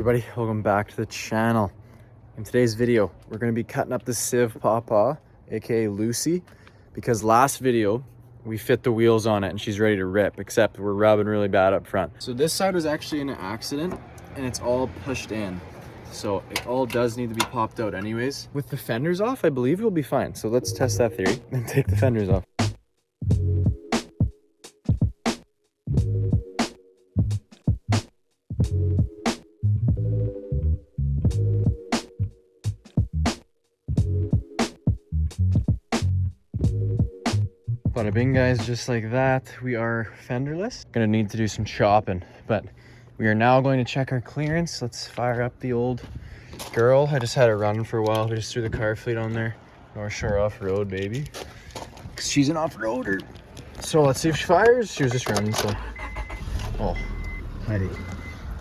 everybody, welcome back to the channel. In today's video, we're going to be cutting up the Civ Pawpaw, aka Lucy, because last video we fit the wheels on it and she's ready to rip, except we're rubbing really bad up front. So this side was actually in an accident and it's all pushed in. So it all does need to be popped out anyways. With the fenders off, I believe we'll be fine. So let's test that theory and take the fenders off. Bada bing guys, just like that, we are fenderless. Gonna need to do some chopping, but we are now going to check our clearance. Let's fire up the old girl. I just had it running for a while. We just threw the car fleet on there. North Shore off-road, baby. 'Cause she's an off-roader. So let's see if she fires. She was just running, so. Oh, Heidi.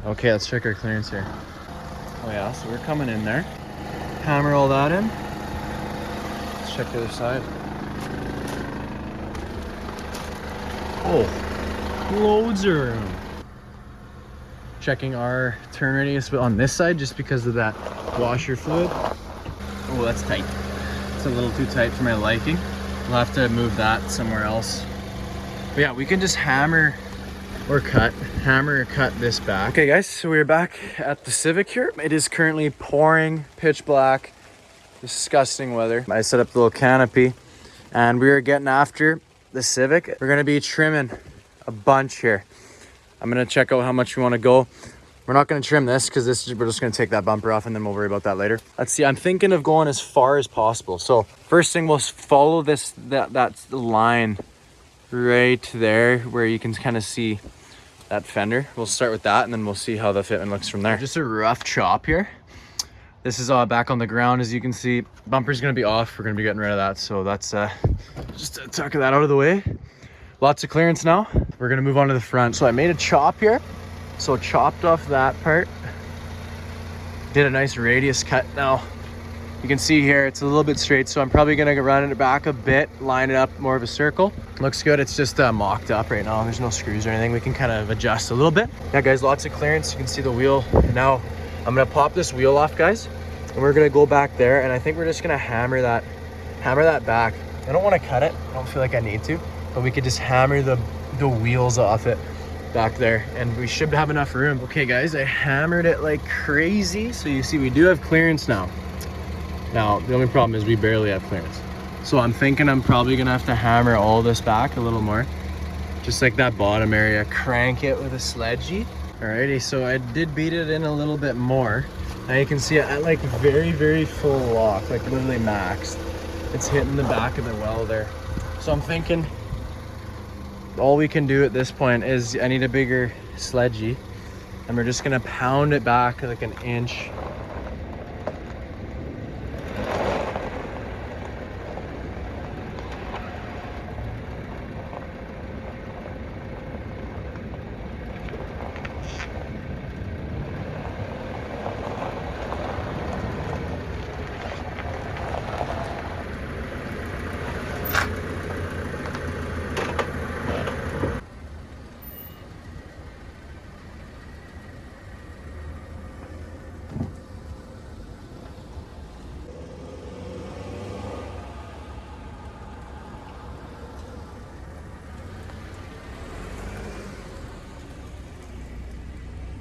Okay, let's check our clearance here. Oh yeah, so we're coming in there. Hammer all that in. Let's check the other side. Oh, loads of room. Checking our turn radius on this side just because of that washer fluid. Oh, that's tight. It's a little too tight for my liking. We'll have to move that somewhere else. But yeah, we can just hammer or cut this back. Okay guys, so we're back at the Civic here. It is currently pouring, pitch black, disgusting weather. I set up the little canopy and we are getting after the Civic. We're gonna be trimming a bunch here. I'm gonna check out how much we want to go. We're not gonna trim this because we're just gonna take that bumper off and then we'll worry about that later. Let's see, I'm thinking of going as far as possible. So first thing, we'll follow that line right there where you can kind of see that fender. We'll start with that and then we'll see how the fitment looks from there. Just a rough chop here. This is all back on the ground, as you can see. Bumper's gonna be off. We're gonna be getting rid of that. So that's just a tuck of that out of the way. Lots of clearance now. We're gonna move on to the front. So I made a chop here. So chopped off that part. Did a nice radius cut. Now you can see here, it's a little bit straight. So I'm probably gonna run it back a bit, line it up more of a circle. Looks good. It's just mocked up right now. There's no screws or anything. We can kind of adjust a little bit. Yeah guys, lots of clearance. You can see the wheel. Now I'm gonna pop this wheel off, guys, and we're gonna go back there, and I think we're just gonna hammer that back. I don't want to cut it. I don't feel like I need to, but we could just hammer the wheels off it back there, and we should have enough room. Okay, guys, I hammered it like crazy, so you see we do have clearance now. Now the only problem is we barely have clearance, so I'm thinking I'm probably gonna have to hammer all this back a little more, just like that bottom area. Crank it with a sledgey. Alrighty, so I did beat it in a little bit more. Now you can see it at like very full lock, like literally maxed. It's hitting the back of the well there. So I'm thinking all we can do at this point is I need a bigger sledgey, and we're just gonna pound it back like an inch.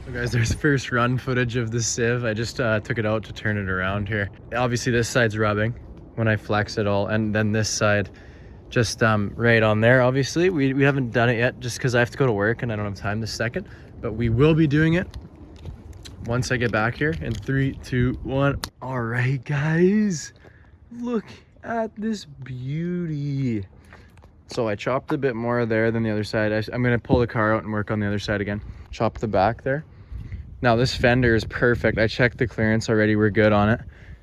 So guys, there's first run footage of the Civ. I just took it out to turn it around here. Obviously this side's rubbing when I flex it all, and then this side just right on there. Obviously we haven't done it yet just because I have to go to work and I don't have time this second, but we will be doing it once I get back here in 3, 2, 1. All right guys, look at this beauty. So I chopped a bit more there than the other side. I'm gonna pull the car out and work on the other side again. Chop the back there. Now this fender is perfect. I checked the clearance already. We're good on it.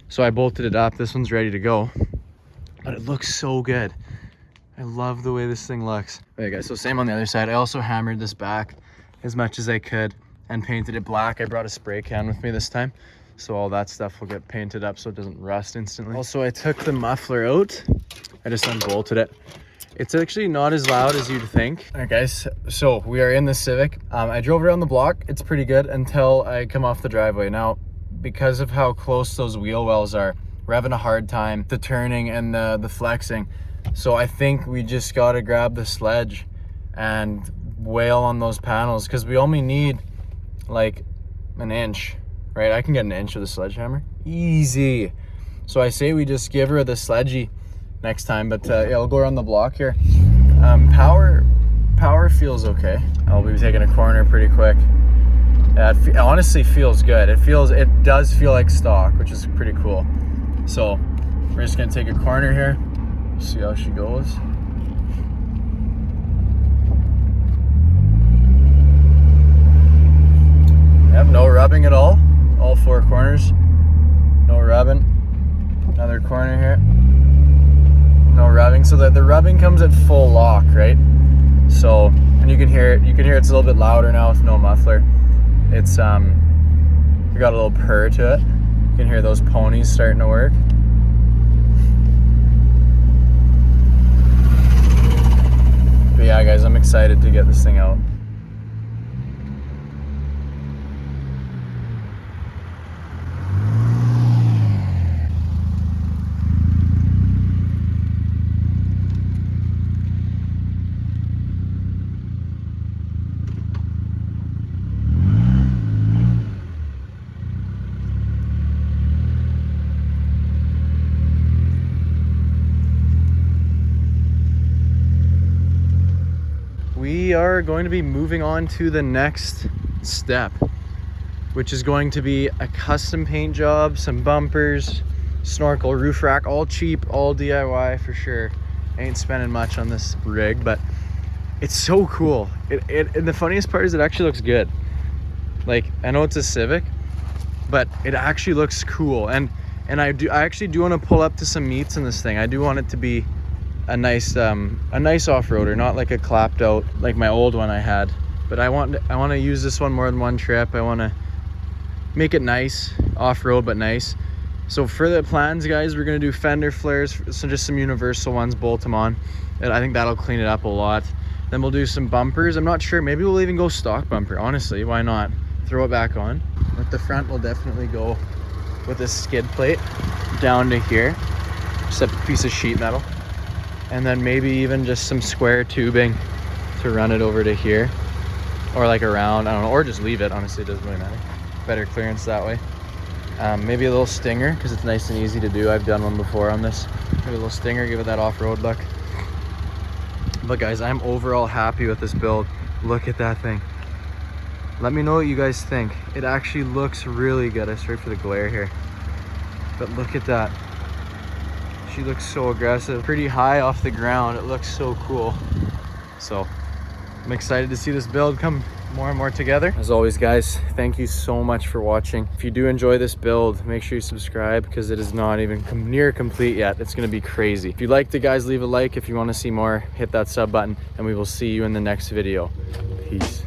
So I bolted it up. This one's ready to go. But it looks so good. I love the way this thing looks. Okay guys, so same on the other side. I also hammered this back as much as I could and painted it black. I brought a spray can with me this time, so all that stuff will get painted up so it doesn't rust instantly. Also, I took the muffler out. I just unbolted it. It's actually not as loud as you'd think. All right, guys, so we are in the Civic. I drove around the block. It's pretty good until I come off the driveway. Now, because of how close those wheel wells are, we're having a hard time the turning and the flexing. So I think we just gotta grab the sledge and wail on those panels, because we only need like an inch, right? I can get an inch with a sledgehammer, easy. So I say we just give her the sledgy next time, but yeah, I'll go around the block here. Power feels okay. I'll be taking a corner pretty quick. It honestly feels good. It does feel like stock, which is pretty cool. So we're just gonna take a corner here, see how she goes. Yep, no rubbing at all 4 corners, no rubbing. Another corner here, no rubbing. So that the rubbing comes at full lock, right? So, and you can hear it, it's a little bit louder now with no muffler. It's we got a little purr to it. You can hear those ponies starting to work. But yeah, guys, I'm excited to get this thing out. We are going to be moving on to the next step, which is going to be a custom paint job, some bumpers, snorkel, roof rack, all cheap, all DIY for sure. Ain't spending much on this rig, but it's so cool. And the funniest part is it actually looks good. Like, I know it's a Civic, but it actually looks cool. And I actually do want to pull up to some meets in this thing. I do want it to be a nice off-roader, not like a clapped out like my old one I had. But I want to use this one more than one trip. I want to make it nice, off-road but nice. So for the plans, guys, we're gonna do fender flares, so just some universal ones, bolt them on, and I think that'll clean it up a lot. Then we'll do some bumpers. I'm not sure, maybe we'll even go stock bumper, honestly, why not? Throw it back on. With the front, we'll definitely go with a skid plate down to here, just a piece of sheet metal. And then maybe even just some square tubing to run it over to here, or like around, I don't know, or just leave it. Honestly, it doesn't really matter. Better clearance that way. Maybe a little stinger, because it's nice and easy to do. I've done one before on this. Maybe a little stinger, give it that off-road look. But guys, I'm overall happy with this build. Look at that thing. Let me know what you guys think. It actually looks really good. I'm sorry for the glare here, but look at that. She looks so aggressive, pretty high off the ground. It looks so cool. So I'm excited to see this build come more and more together. As always, guys, thank you so much for watching. If you do enjoy this build, make sure you subscribe, because it is not even near complete yet. It's gonna be crazy. If you liked it, guys, leave a like. If you want to see more, hit that sub button, and we will see you in the next video. Peace.